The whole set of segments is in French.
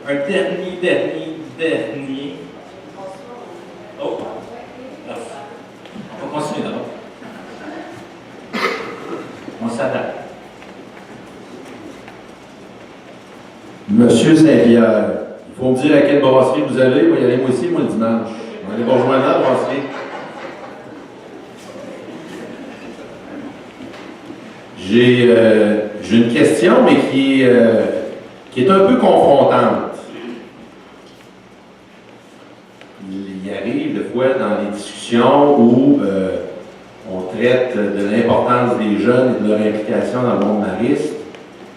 un dernier. Oh! On va continuer d'abord. On s'adapte. Monsieur Saint-Pierre, il faut me dire à quelle brasserie vous allez. Moi, y aller moi aussi, moi, le dimanche. On va aller vous rejoindre à la brasserie. J'ai une question, mais qui est un peu confrontante. Il arrive des fois dans les discussions où on traite de l'importance des jeunes et de leur implication dans le monde mariste.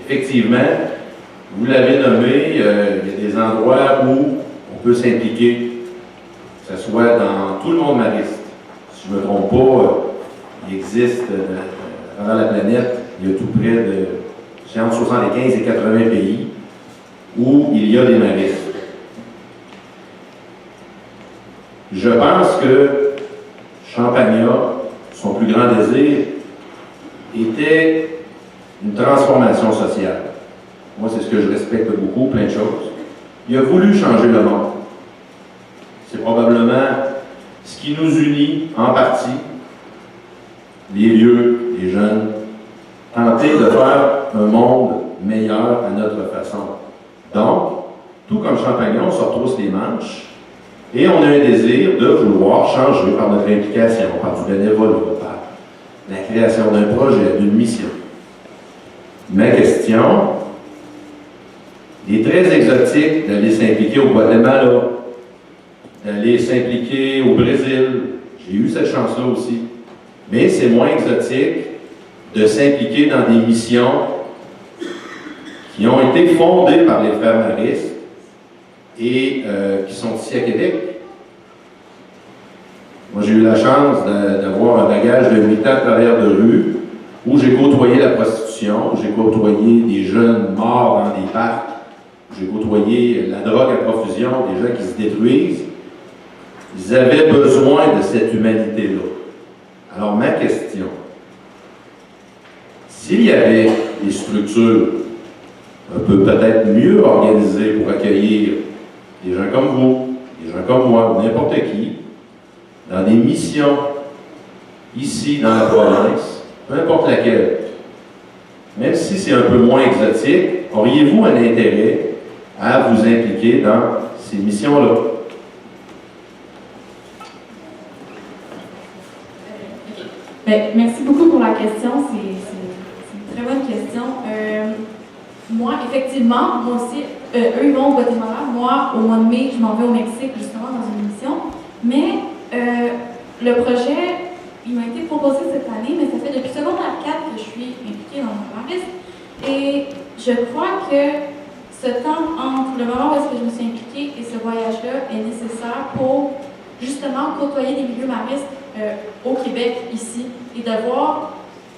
Effectivement, vous l'avez nommé, il y a des endroits où on peut s'impliquer, que ce soit dans tout le monde mariste. Si je ne me trompe pas, il existe dans la planète, il y a tout près de entre 75 et 80 pays où il y a des maristes. Je pense que Champagnat, son plus grand désir, était une transformation sociale. Moi, c'est ce que je respecte beaucoup, plein de choses. Il a voulu changer le monde. C'est probablement ce qui nous unit en partie, les vieux, les jeunes, tenter de faire un monde meilleur à notre façon. Donc, tout comme Champagnat, on se retrousse les manches et on a un désir de vouloir changer par notre implication, par du bénévolat, par la création d'un projet, d'une mission. Ma question, il est très exotique d'aller s'impliquer au Guatemala, d'aller s'impliquer au Brésil. J'ai eu cette chance-là aussi. Mais c'est moins exotique de s'impliquer dans des missions qui ont été fondées par les frères maristes et qui sont ici à Québec. Moi, j'ai eu la chance d'avoir un bagage de 8 ans de travailleur de rue où j'ai côtoyé la prostitution, où j'ai côtoyé des jeunes morts dans des parcs, où j'ai côtoyé la drogue à profusion, des gens qui se détruisent. Ils avaient besoin de cette humanité-là. Alors, ma question, s'il y avait des structures un peu peut-être mieux organisées pour accueillir des gens comme vous, des gens comme moi, ou n'importe qui, dans des missions ici dans la province, peu importe laquelle, même si c'est un peu moins exotique, auriez-vous un intérêt à vous impliquer dans ces missions-là? Merci beaucoup pour la question. C'est une très bonne question. Moi, effectivement, moi aussi, eux, ils vont au Guatemala. Moi, au mois de mai, je m'en vais au Mexique, justement, dans une mission. Mais le projet, il m'a été proposé cette année, mais ça fait depuis secondaire 4 que je suis impliquée dans le marisme. Et je crois que ce temps entre le moment où est-ce que je me suis impliquée et ce voyage-là est nécessaire pour, justement, côtoyer des milieux maristes au Québec, ici, et de voir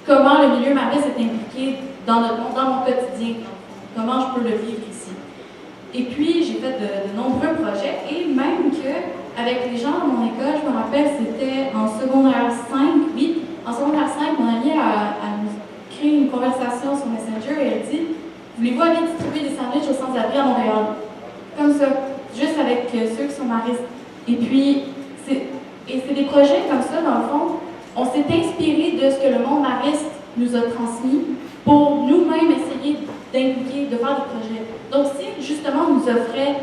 comment le milieu mariste est impliqué dans notre monde, dans mon quotidien, comment je peux le vivre ici. Et puis, j'ai fait de nombreux projets, et même qu'avec les gens de mon école, je me rappelle, c'était en secondaire 5, oui, en secondaire 5, mon amie a créé une conversation sur Messenger, et elle dit « Voulez-vous aller distribuer des sandwichs au sans-abri à Montréal? » Comme ça, juste avec ceux qui sont maristes. Et puis, c'est des projets comme ça, dans le fond, on s'est inspiré de ce que le monde mariste nous a transmis pour nous-mêmes essayer d'impliquer, de faire des projets. Donc, si justement on nous offrait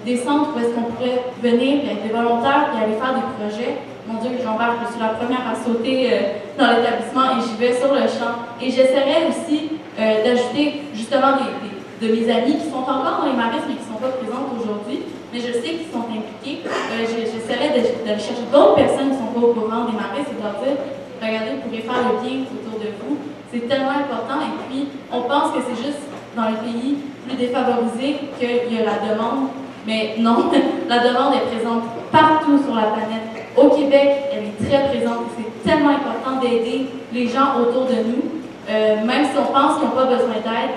des centres où est-ce qu'on pourrait venir et être des volontaires et aller faire des projets, mon Dieu, j'embarque, je suis la première à sauter dans l'établissement et j'y vais sur le champ. Et j'essaierai aussi d'ajouter justement de mes amis qui sont encore dans les maristes mais qui ne sont pas présentes aujourd'hui, mais je sais qu'ils sont impliqués. J'essaierai d'aller chercher d'autres personnes qui ne sont pas au courant des maristes et de leur dire « Regardez, vous pourrez faire le bien autour de vous. » C'est tellement important. Et puis, on pense que c'est juste dans les pays plus défavorisés qu'il y a la demande. Mais non, la demande est présente partout sur la planète. Au Québec, elle est très présente. C'est tellement important d'aider les gens autour de nous. Même si on pense qu'ils n'ont pas besoin d'aide,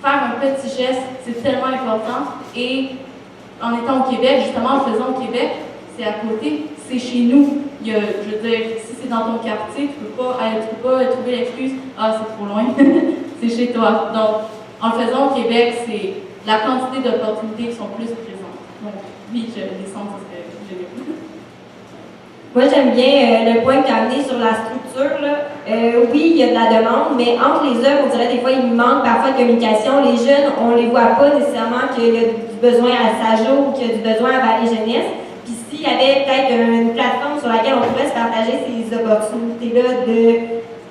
faire un petit geste, c'est tellement important. Et en étant au Québec, justement, en le faisant au Québec, c'est à côté, c'est chez nous. Je veux dire, si c'est dans ton quartier, tu peux pas trouver l'excuse « Ah, c'est trop loin, c'est chez toi ». Donc, en le faisant au Québec, la quantité d'opportunités qui sont plus présentes. Donc, oui, je descends, ça serait génial. Moi, j'aime bien le point que tu as amené sur la structure. Là. Oui, il y a de la demande, mais entre les œuvres, on dirait des fois, il manque parfois de communication. Les jeunes, on ne les voit pas nécessairement qu'il y a du besoin à Sajo ou qu'il y a du besoin à Vallée Jeunesse. Puis s'il y avait peut-être une plateforme sur laquelle on pourrait se partager ces opportunités-là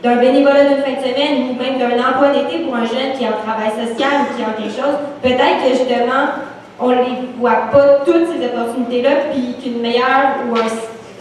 d'un bénévolat d'une fin de semaine ou même d'un emploi d'été pour un jeune qui est en travail social ou qui est en quelque chose, peut-être que justement, on ne les voit pas toutes ces opportunités-là, puis qu'une meilleure ou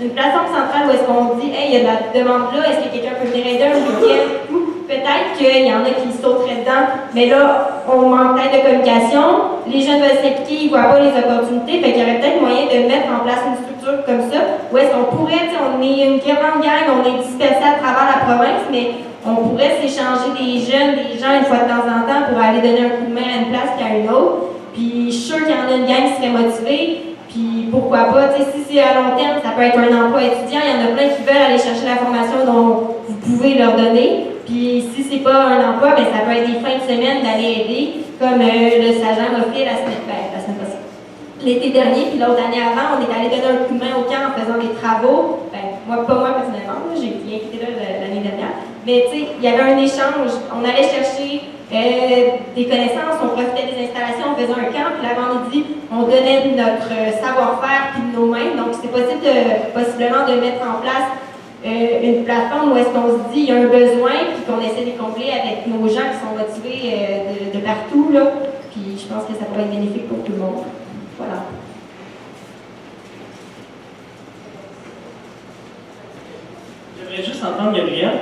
une plateforme centrale où est-ce qu'on dit « Hey, il y a de la demande là, est-ce que quelqu'un peut venir aider un week-end? » Peut-être qu'il y en a qui sauteraient dedans, mais là, on manque peut-être de communication, les jeunes veulent s'impliquer, ils ne voient pas les opportunités, fait qu'il y aurait peut-être moyen de mettre en place une structure comme ça, où est-ce qu'on pourrait, on est une grande gang, on est dispersés à travers la province, mais on pourrait s'échanger des jeunes, des gens une fois de temps en temps pour aller donner un coup de main à une place qu'à une autre. Puis je suis sûre qu'il y en a une gang qui serait motivée. Puis pourquoi pas, si c'est à long terme, ça peut être un emploi étudiant. Il y en a plein qui veulent aller chercher la formation dont vous pouvez leur donner. Puis si c'est pas un emploi, ben, ça peut être des fins de semaine d'aller aider, comme le Sagent m'a fait la semaine passée. L'été dernier, puis l'autre année avant, on est allé donner un coup de main au camp en faisant des travaux. Ben, pas moi personnellement, j'ai été là l'année dernière. Mais tu sais, il y avait un échange. On allait chercher des connaissances, on profitait des installations, on faisait un camp, puis l'avant-midi, on donnait notre savoir-faire puis de nos mains. Donc, c'est possible possiblement de mettre en place une plateforme où est-ce qu'on se dit il y a un besoin, puis qu'on essaie de combler avec nos gens qui sont motivés de partout, là. Puis je pense que ça pourrait être bénéfique pour tout le monde. Voilà. J'aimerais juste entendre Gabriel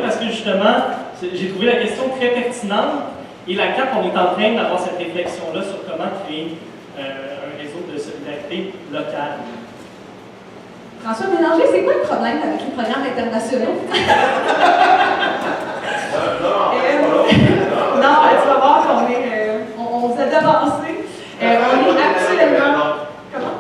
parce que justement, j'ai trouvé la question très pertinente et la CAP, on est en train d'avoir cette réflexion-là sur comment créer un réseau de solidarité locale. François Bélanger, c'est quoi le problème avec les programmes internationaux? Non, tu vas voir qu'on est. On s'est avancé. On est actuellement. Comment?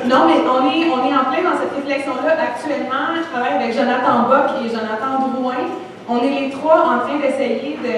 Non, mais on est en plein dans cette réflexion-là actuellement. Je travaille avec Jonathan Bock et Jonathan Drouin. On est les trois en train d'essayer de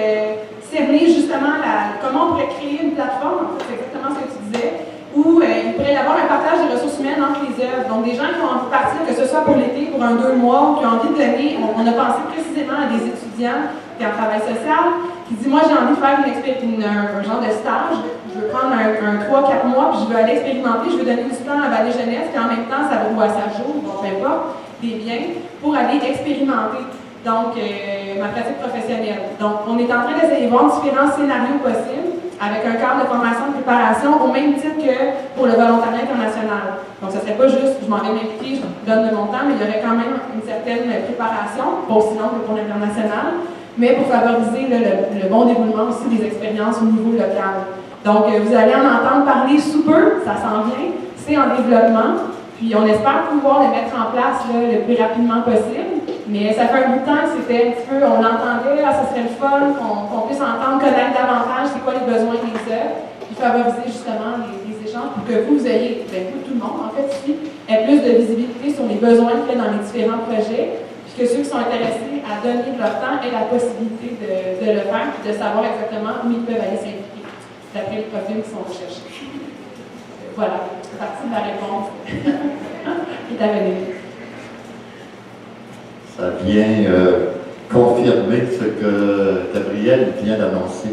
cerner justement comment on pourrait créer une plateforme, en fait, c'est exactement ce que tu disais, où il pourrait y avoir un partage des ressources humaines entre les œuvres. Donc, des gens qui ont envie de partir, que ce soit pour l'été, pour un 2 mois, qui ont envie de donner. On a pensé précisément à des étudiants qui ont en travail social, qui disent « Moi, j'ai envie de faire un genre de stage. Je veux prendre un 3-4 mois, puis je veux aller expérimenter, je veux donner du temps à Vallée Jeunesse, puis en même temps, ça va ou à Sajo, bon, peu importe, des biens, pour aller expérimenter. Donc, ma pratique professionnelle. Donc, on est en train d'essayer de voir différents scénarios possibles avec un cadre de formation de préparation au même titre que pour le volontariat international. Donc, ce ne serait pas juste je m'en vais m'impliquer, je donne de mon temps, mais il y aurait quand même une certaine préparation, pas aussi longue que pour l'international, mais pour favoriser le bon déroulement aussi des expériences au niveau local. Donc, vous allez en entendre parler sous peu, ça s'en vient, c'est en développement. Puis on espère pouvoir le mettre en place là, le plus rapidement possible. Mais ça fait un bout de temps que c'était un petit peu, on entendait, ça serait le fun, qu'on puisse entendre, connaître davantage c'est quoi les besoins des œuvres, puis favoriser justement les échanges pour que vous ayez, tout le monde en fait ici, ait plus de visibilité sur les besoins qu'il y a dans les différents projets, puis que ceux qui sont intéressés à donner de leur temps aient la possibilité de le faire, puis de savoir exactement où ils peuvent aller s'impliquer, d'après les profils qui sont recherchés. Voilà, c'est partie de la réponse qui est à venir. Ça vient confirmer ce que Gabriel vient d'annoncer.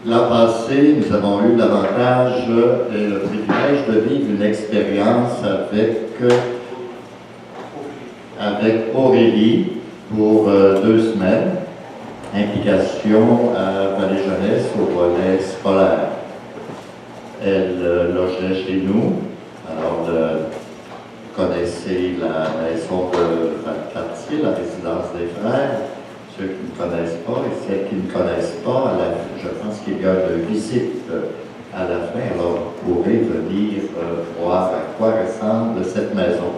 L'an passé, nous avons eu l'avantage et le privilège de vivre une expérience avec Aurélie pour 2 semaines, implication à Vallée Jeunesse au volet scolaire. Elle logeait chez nous, alors vous connaissez la maison de quartier, la résidence des frères, ceux qui ne connaissent pas et celles qui ne connaissent pas, je pense qu'il y a une visite à la fin, alors vous pourrez venir voir à quoi ressemble cette maison.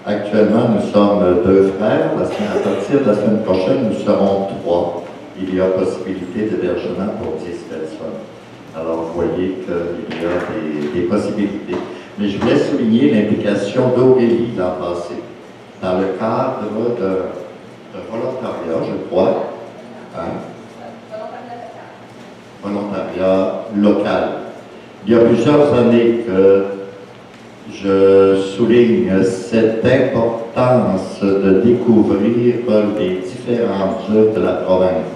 Actuellement, nous sommes 2 frères, à partir de la semaine prochaine, nous serons 3. Il y a possibilité d'hébergement pour 10 personnes. Alors, vous voyez qu'il y a des possibilités. Mais je voulais souligner l'implication d'Aurélie l'an passé. dans le cadre de volontariat, je crois. Hein? Volontariat local. Il y a plusieurs années que je souligne cette importance de découvrir les différentes œuvres de la province.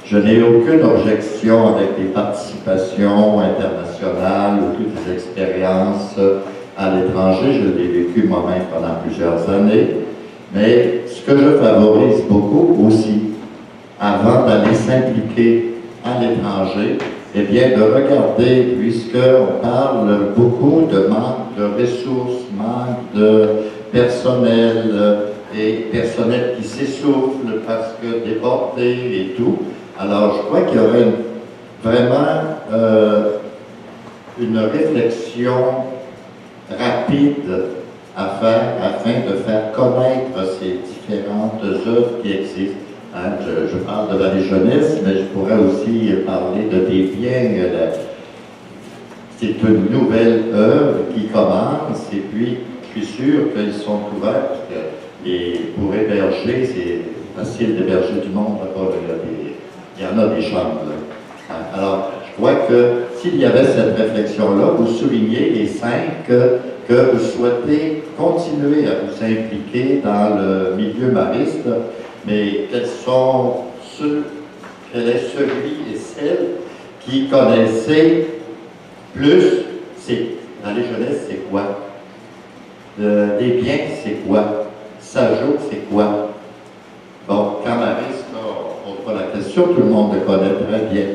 Je n'ai aucune objection avec les participations internationales ou toutes les expériences à l'étranger. Je l'ai vécu moi-même pendant plusieurs années. Mais ce que je favorise beaucoup aussi, avant d'aller s'impliquer à l'étranger, eh bien, de regarder, puisqu'on parle beaucoup de manque de ressources, manque de personnel et personnel qui s'essouffle parce que débordé et tout. Alors, je crois qu'il y aurait vraiment une réflexion rapide à faire afin de faire connaître ces différentes œuvres qui existent. Hein, je parle de Vallée Jeunesse, mais je pourrais aussi parler de Des Biens. C'est une nouvelle œuvre qui commence, et puis je suis sûr qu'ils sont ouverts, parce que pour héberger, c'est facile d'héberger du monde, il y en a des chambres. Là. Alors, je crois que s'il y avait cette réflexion-là, vous soulignez les 5 que vous souhaitez continuer à vous impliquer dans le milieu mariste, mais quels sont quel est celui et celle qui connaissaient plus, dans les jeunesses, c'est quoi? Des biens, c'est quoi? Sajo, c'est quoi? Bon, Camariste, on pose pas la question, tout le monde le connaît très bien.